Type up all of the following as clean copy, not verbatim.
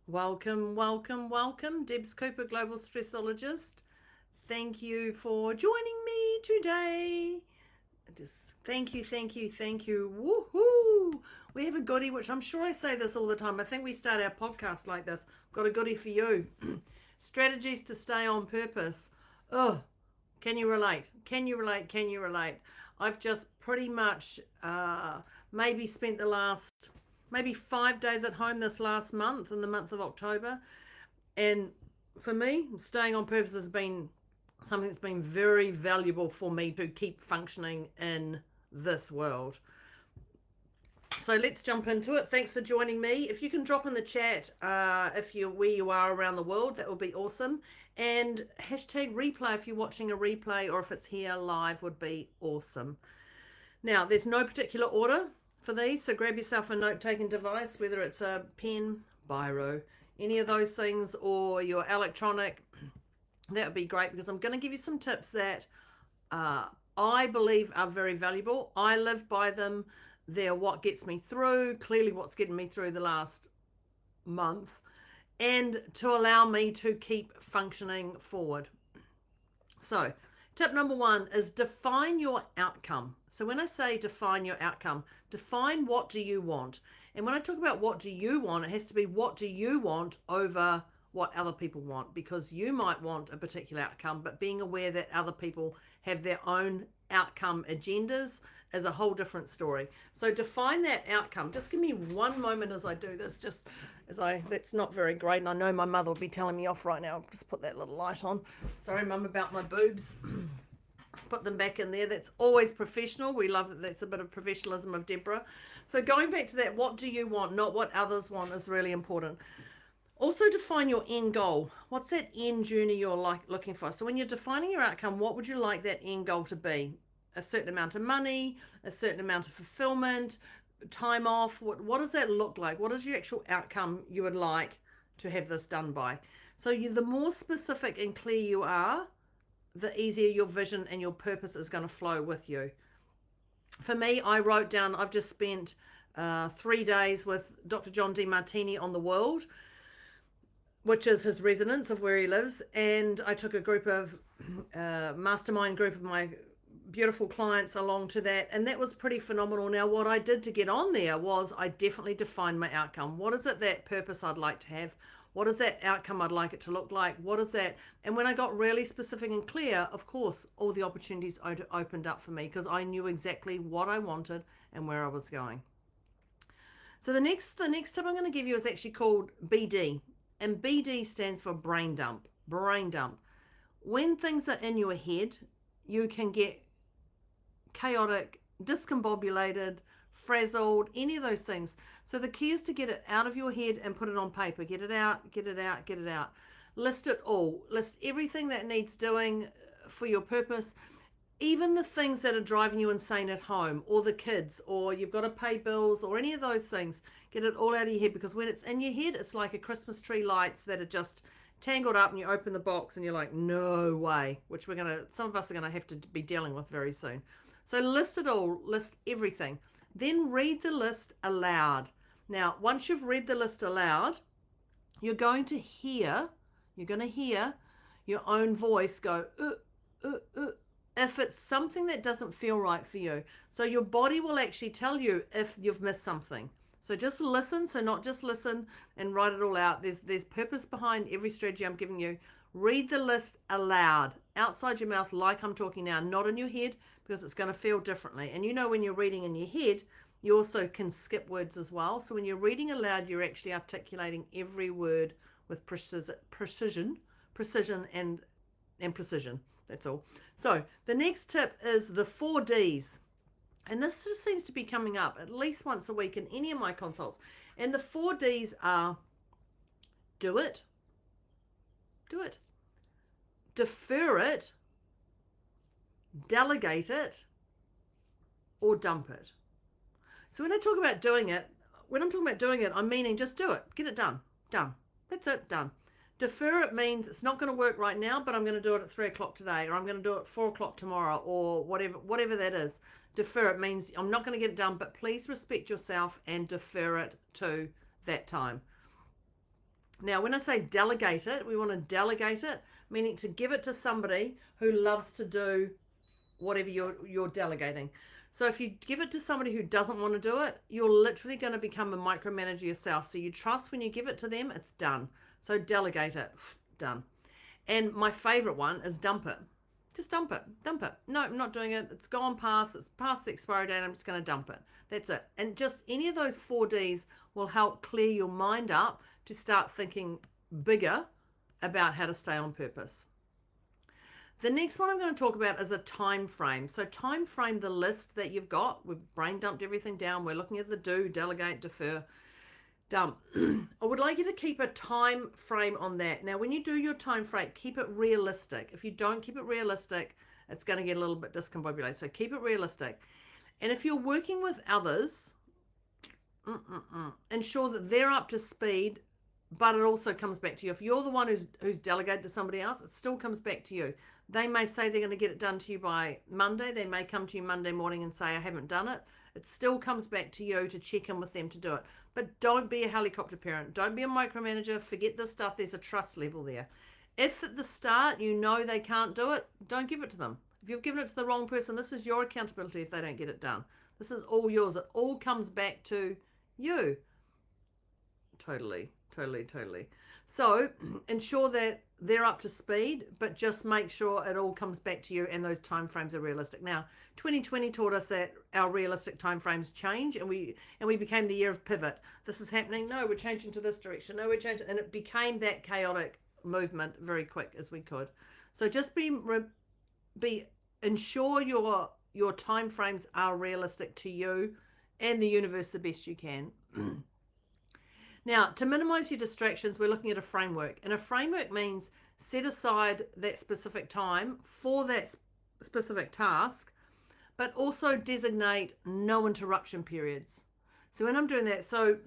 Welcome, welcome, welcome. Debs Cooper, Global Stressologist. Thank you for joining me today. Just thank you. Woohoo! We have a goodie, which I'm sure I say this all the time. I think we start our podcast like this. Got a goodie for you. Strategies to stay on purpose. Oh, can you relate? Can you relate? Can you relate? I've just pretty much maybe spent the last maybe 5 days at home this last month, in the month of October. And for me, staying on purpose has been something that's been very valuable for me to keep functioning in this world. So let's jump into it. Thanks for joining me. If you can drop in the chat if you're where you are around the world, that would be awesome. And hashtag replay if you're watching a replay, or if it's here live, would be awesome. Now, there's no particular order for these, so grab yourself a note-taking device, whether it's a pen, biro, any of those things, or your electronic. That would be great, because I'm going to give you some tips that I believe are very valuable. I live by them. They're what gets me through, clearly what's getting me through the last month, and to allow me to keep functioning forward. So, tip number one is define your outcome. So when I say define your outcome, define what do you want. And when I talk about what do you want, it has to be what do you want over what other people want, because you might want a particular outcome, but being aware that other people have their own outcome agendas is a whole different story. So define that outcome. Just give me one moment as I do this, just that's not very great, and I know my mother will be telling me off right now. I'll just put that little light on. Sorry, Mum, about my boobs. Put them back in there. That's always professional. We love that. That's a bit of professionalism of Deborah. So going back to that, what do you want, not what others want, is really important. Also define your end goal. What's that end journey you're looking for? So when you're defining your outcome, what would you like that end goal to be? A certain amount of money, a certain amount of fulfillment, time off. What does that look like? What is your actual outcome you would like to have this done by? So the more specific and clear you are, the easier your vision and your purpose is going to flow with you. For me, I wrote down, I've just spent 3 days with Dr. John Demartini on the world, which is his residence of where he lives. And I took a group of, mastermind group of my beautiful clients along to that. And that was pretty phenomenal. Now, what I did to get on there was I definitely defined my outcome. What is it, that purpose I'd like to have? What is that outcome I'd like it to look like? What is that? And when I got really specific and clear, of course, all the opportunities opened up for me, because I knew exactly what I wanted and where I was going. So the next tip I'm going to give you is actually called BD. And BD stands for brain dump. Brain dump. When things are in your head, you can get chaotic, discombobulated, frazzled, any of those things. So the key is to get it out of your head and put it on paper. Get it out, get it out, get it out. List it all. List everything that needs doing for your purpose. Even the things that are driving you insane at home, or the kids, or you've got to pay bills, or any of those things. Get it all out of your head, because when it's in your head, it's like a Christmas tree lights that are just tangled up, and you open the box and you're like, no way, which some of us are going to have to be dealing with very soon. So list it all, list everything. Then read the list aloud. Now, once you've read the list aloud, you're going to hear your own voice go, if it's something that doesn't feel right for you. So your body will actually tell you if you've missed something. So just listen. So not just listen and write it all out. There's purpose behind every strategy I'm giving you. Read the list aloud, outside your mouth, like I'm talking now, not in your head, because it's going to feel differently. And when you're reading in your head, you also can skip words as well. So when you're reading aloud, you're actually articulating every word with precision, and precision. That's all. So the next tip is the 4 Ds. And this just seems to be coming up at least once a week in any of my consults. And the 4 Ds are: do it, defer it, delegate it, or dump it. So when I'm talking about doing it, I'm meaning just do it. Get it done. Done. That's it. Done. Defer it means it's not going to work right now, but I'm going to do it at 3 o'clock today, or I'm going to do it at 4 o'clock tomorrow, or whatever that is. Defer it means I'm not going to get it done, but please respect yourself and defer it to that time. Now, when I say delegate it, we want to delegate it, meaning to give it to somebody who loves to do whatever you're delegating. So if you give it to somebody who doesn't want to do it, you're literally going to become a micromanager yourself. So you trust when you give it to them, it's done. So delegate it, done. And my favorite one is dump it. Just dump it. Dump it. No, I'm not doing it. It's gone past. It's past the expiry date. I'm just going to dump it. That's it. And just any of those 4Ds will help clear your mind up to start thinking bigger about how to stay on purpose. The next one I'm going to talk about is a time frame. So time frame the list that you've got. We've brain dumped everything down. We're looking at the do, delegate, defer, dump. I would like you to keep a time frame on that. Now, when you do your time frame, keep it realistic. If you don't keep it realistic, it's going to get a little bit discombobulated. So keep it realistic. And if you're working with others, ensure that they're up to speed, but it also comes back to you. If you're the one who's delegated to somebody else, it still comes back to you. They may say they're going to get it done to you by Monday. They may come to you Monday morning and say, I haven't done it. It still comes back to you to check in with them to do it. But don't be a helicopter parent. Don't be a micromanager. Forget this stuff. There's a trust level there. If at the start you know they can't do it, don't give it to them. If you've given it to the wrong person, this is your accountability if they don't get it done. This is all yours. It all comes back to you. Totally. So ensure that they're up to speed, but just make sure it all comes back to you and those timeframes are realistic. Now, 2020 taught us that our realistic timeframes change, and we became the year of pivot. This is happening. No, we're changing to this direction. No, we're changing, and it became that chaotic movement very quick as we could. So just ensure your timeframes are realistic to you and the universe the best you can. Now, to minimize your distractions, we're looking at a framework. And a framework means set aside that specific time for that specific task, but also designate no interruption periods. So when I'm doing that, so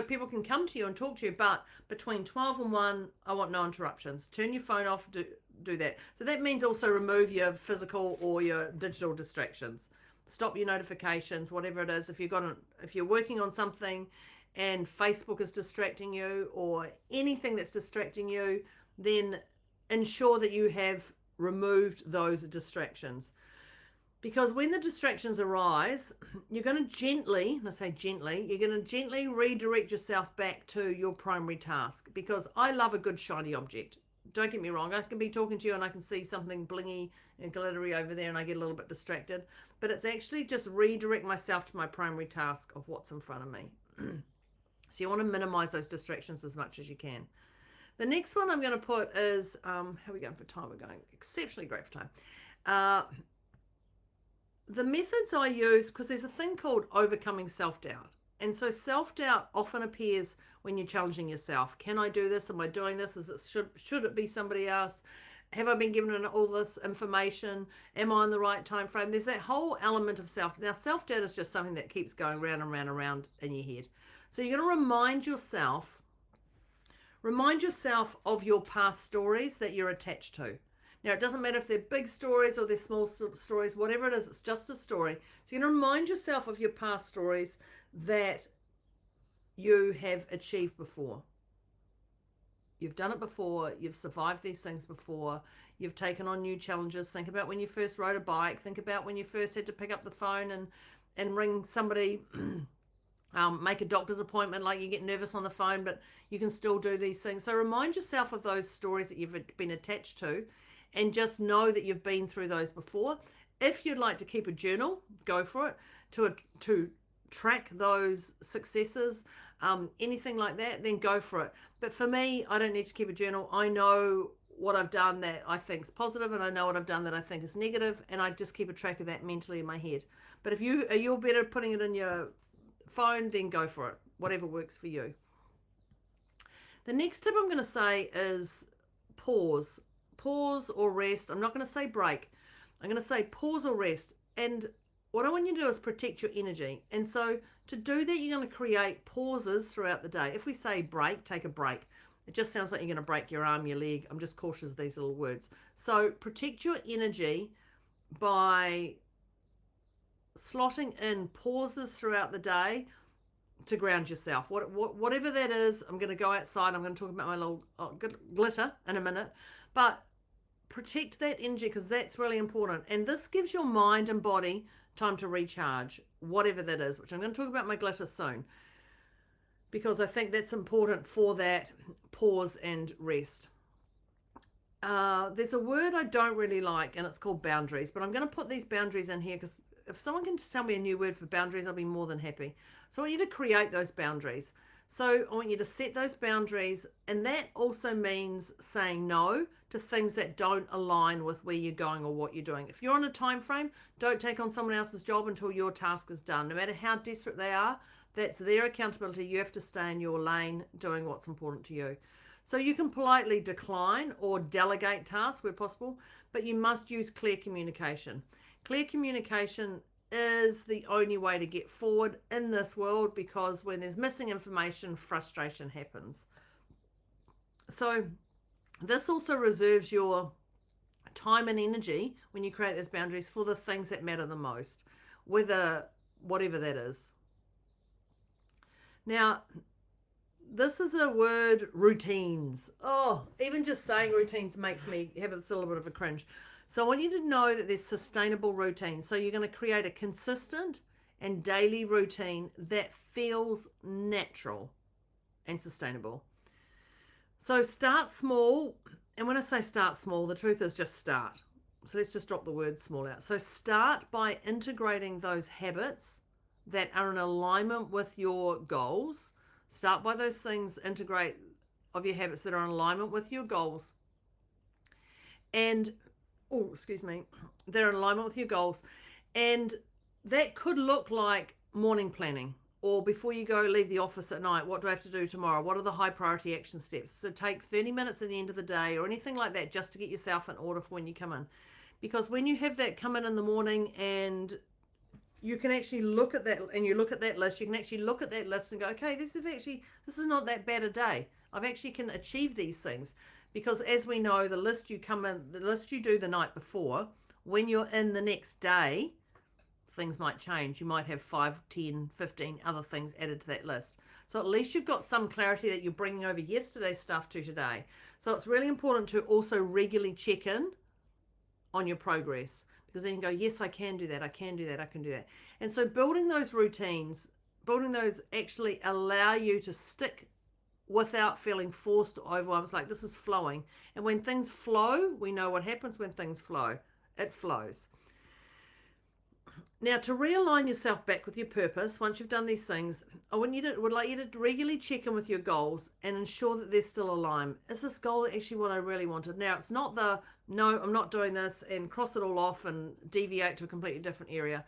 people can come to you and talk to you, but between 12 and 1, I want no interruptions. Turn your phone off, do that. So that means also remove your physical or your digital distractions. Stop your notifications, whatever it is. If you're working on something and Facebook is distracting you or anything that's distracting you, then ensure that you have removed those distractions. Because when the distractions arise, you're going to gently, and I say gently, you're going to gently redirect yourself back to your primary task. Because I love a good shiny object. Don't get me wrong, I can be talking to you and I can see something blingy and glittery over there and I get a little bit distracted. But it's actually just redirect myself to my primary task of what's in front of me. So you want to minimize those distractions as much as you can. The next one I'm going to put is, how are we going for time? We're going exceptionally great for time. The methods I use, because there's a thing called overcoming self-doubt. And so self-doubt often appears when you're challenging yourself. Can I do this? Am I doing this? Should it be somebody else? Have I been given all this information? Am I on the right time frame? There's that whole element of self. Now, self-doubt is just something that keeps going round and round and round in your head. So you're going to remind yourself of your past stories that you're attached to. Now, it doesn't matter if they're big stories or they're small stories, whatever it is, it's just a story. So you're going to remind yourself of your past stories that you have achieved before. You've done it before. You've survived these things before. You've taken on new challenges. Think about when you first rode a bike. Think about when you first had to pick up the phone and ring somebody, make a doctor's appointment, like you get nervous on the phone, but you can still do these things. So remind yourself of those stories that you've been attached to and just know that you've been through those before. If you'd like to keep a journal, go for it, to track those successes, anything like that, then go for it. But for me, I don't need to keep a journal. I know what I've done that I think is positive, and I know what I've done that I think is negative, and I just keep a track of that mentally in my head. But if you're better putting it in your phone, then go for it, whatever works for you. The next tip I'm going to say is pause or rest. I'm not going to say break. I'm going to say pause or rest. And what I want you to do is protect your energy. And so to do that, you're going to create pauses throughout the day. If we say break, take a break. It just sounds like you're going to break your arm, your leg. I'm just cautious of these little words. So protect your energy by slotting in pauses throughout the day to ground yourself. Whatever that is, I'm going to go outside. I'm going to talk about my little glitter in a minute. But protect that energy because that's really important. And this gives your mind and body time to recharge, whatever that is, which I'm going to talk about my glitter soon. Because I think that's important for that pause and rest. There's a word I don't really like, and it's called boundaries. But I'm going to put these boundaries in here because if someone can tell me a new word for boundaries, I'll be more than happy. So I want you to create those boundaries. So I want you to set those boundaries, and that also means saying no to things that don't align with where you're going or what you're doing. If you're on a time frame, don't take on someone else's job until your task is done. No matter how desperate they are, that's their accountability. You have to stay in your lane doing what's important to you. So you can politely decline or delegate tasks where possible, but you must use clear communication. Clear communication is the only way to get forward in this world, because when there's missing information, frustration happens. So this also reserves your time and energy when you create those boundaries for the things that matter the most, whatever that is. Now, this is a word, routines. Oh, even just saying routines makes me have a little bit of a cringe. So I want you to know that there's sustainable routines. So you're going to create a consistent and daily routine that feels natural and sustainable. So start small. And when I say start small, the truth is just start. So let's just drop the word small out. So start by integrating those habits that are in alignment with your goals. Start by those things, integrate of your habits that are in alignment with your goals. And they're in alignment with your goals. And that could look like morning planning, or before you go leave the office at night, what do I have to do tomorrow? What are the high priority action steps? So take 30 minutes at the end of the day or anything like that, just to get yourself in order for when you come in. Because when you have that come in the morning, and you can actually look at that, and you look at that list, you can actually look at that list and go, okay, this is not that bad a day. I've actually can achieve these things. Because as we know, the list you do the night before, when you're in the next day, things might change. You might have 5, 10, 15 other things added to that list. So at least you've got some clarity that you're bringing over yesterday's stuff to today. So it's really important to also regularly check in on your progress, because then you go, yes, I can do that, I can do that, I can do that. And so building those routines, actually allow you to stick without feeling forced or overwhelmed. It's like this is flowing. And when things flow, we know what happens when things flow. It flows. Now, to realign yourself back with your purpose, once you've done these things, would like you to regularly check in with your goals and ensure that they're still aligned. Is this goal actually what I really wanted? Now, it's not no, I'm not doing this, and cross it all off and deviate to a completely different area.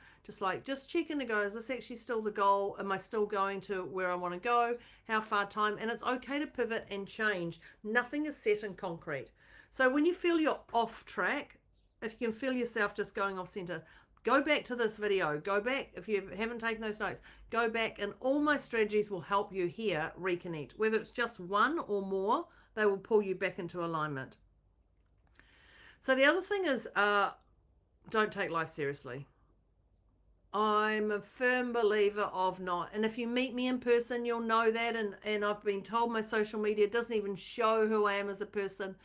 Just check in to go, is this actually still the goal? Am I still going to where I want to go? How far time? And it's okay to pivot and change. Nothing is set in concrete. So when you feel you're off track, if you can feel yourself just going off center, go back to this video. Go back, if you haven't taken those notes, go back, and all my strategies will help you here reconnect. Whether it's just one or more, they will pull you back into alignment. So the other thing is, don't take life seriously. I'm a firm believer of not. And if you meet me in person, you'll know that. And I've been told my social media doesn't even show who I am as a person.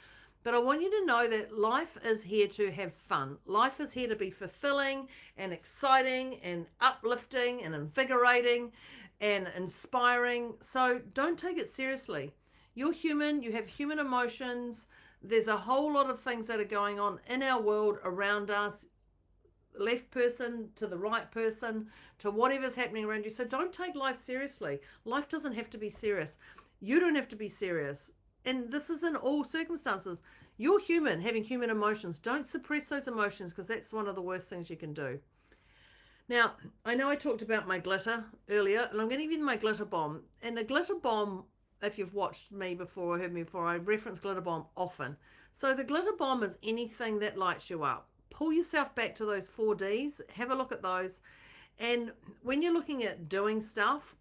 But I want you to know that life is here to have fun. Life is here to be fulfilling and exciting and uplifting and invigorating and inspiring. So don't take it seriously. You're human. You have human emotions. There's a whole lot of things that are going on in our world around us, left person to the right person, to whatever's happening around you. So don't take life seriously. Life doesn't have to be serious. You don't have to be serious. And this is in all circumstances. You're human, having human emotions. Don't suppress those emotions, because that's one of the worst things you can do. Now, I know I talked about my glitter earlier, and I'm going to give you my glitter bomb. And a glitter bomb, if you've watched me before or heard me before, I reference glitter bomb often. So the glitter bomb is anything that lights you up. Pull yourself back to those 4Ds. Have a look at those. And when you're looking at doing stuff,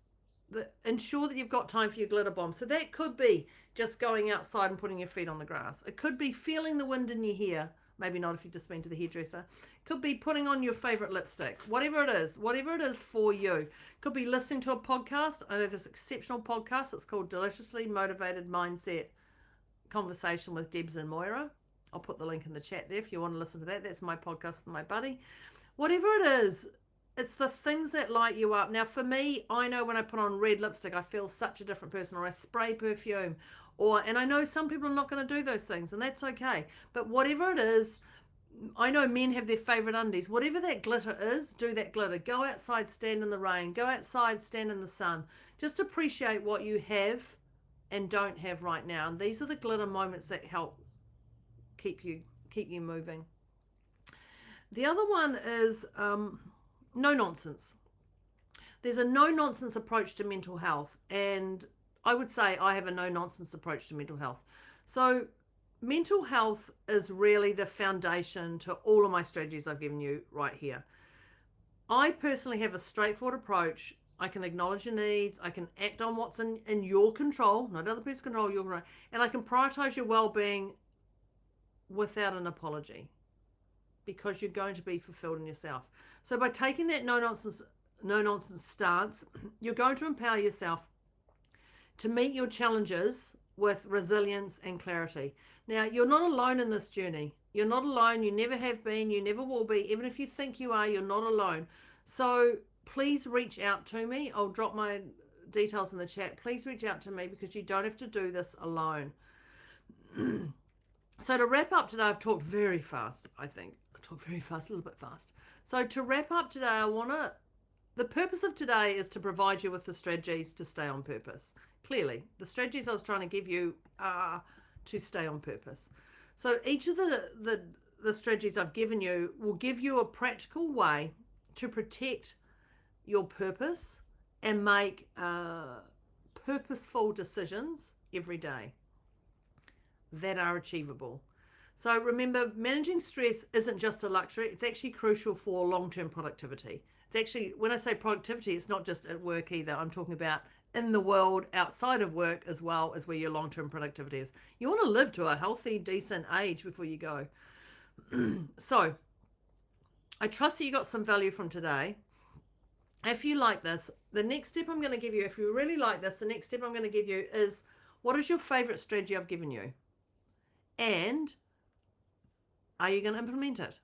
ensure that you've got time for your glitter bomb. So that could be just going outside and putting your feet on the grass. It could be feeling the wind in your hair Maybe not if you've just been to the hairdresser. Could be putting on your favorite lipstick. Whatever it is for you. Could be listening to a podcast. I know this exceptional podcast. It's called Deliciously Motivated Mindset Conversation with Debs and Moira. I'll put the link in the chat there if you want to listen to that. That's my podcast with my buddy. Whatever it is, it's the things that light you up. Now, for me, I know when I put on red lipstick, I feel such a different person, or I spray perfume, and I know some people are not going to do those things, and that's okay. But whatever it is, I know men have their favorite undies. Whatever that glitter is, do that glitter. Go outside, stand in the rain. Go outside, stand in the sun. Just appreciate what you have and don't have right now. And these are the glitter moments that help keep you moving. The other one is no nonsense. There's a no nonsense approach to mental health, and I would say I have a no nonsense approach to mental health. So mental health is really the foundation to all of my strategies I've given you right here. I personally have a straightforward approach. I can acknowledge your needs. I can act on what's in your control, not other people's control, your control, and I can prioritize your well-being without an apology, because you're going to be fulfilled in yourself. So by taking that no nonsense stance, you're going to empower yourself to meet your challenges with resilience and clarity. Now, you're not alone in this journey. You're not alone. You never have been. You never will be. Even if you think you are, you're not alone. So please reach out to me. I'll drop my details in the chat. Please reach out to me, because you don't have to do this alone. So to wrap up today, I've talked very fast, I think. I talked very fast, a little bit fast. So to wrap up today, the purpose of today is to provide you with the strategies to stay on purpose. Clearly, the strategies I was trying to give you are to stay on purpose. So each of the strategies I've given you will give you a practical way to protect your purpose and make purposeful decisions every day that are achievable. So remember, managing stress isn't just a luxury. It's actually crucial for long-term productivity. It's actually, when I say productivity, it's not just at work either. I'm talking about in the world outside of work as well, as where your long-term productivity is. You want to live to a healthy, decent age before you go. So I trust that you got some value from today. If you like this, the next step I'm going to give you, if you really like this, the next step I'm going to give you is, what is your favorite strategy I've given you? And are you going to implement it?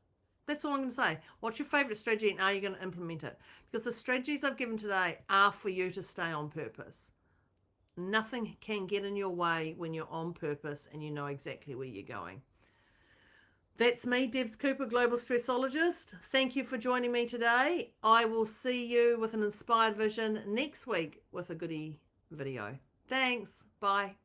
That's all I'm going to say. What's your favorite strategy, and are you going to implement it? Because the strategies I've given today are for you to stay on purpose. Nothing can get in your way when you're on purpose and you know exactly where you're going. That's me, Debs Cooper, Global Stressologist. Thank you for joining me today. I will see you with an inspired vision next week with a goodie video. Thanks. Bye.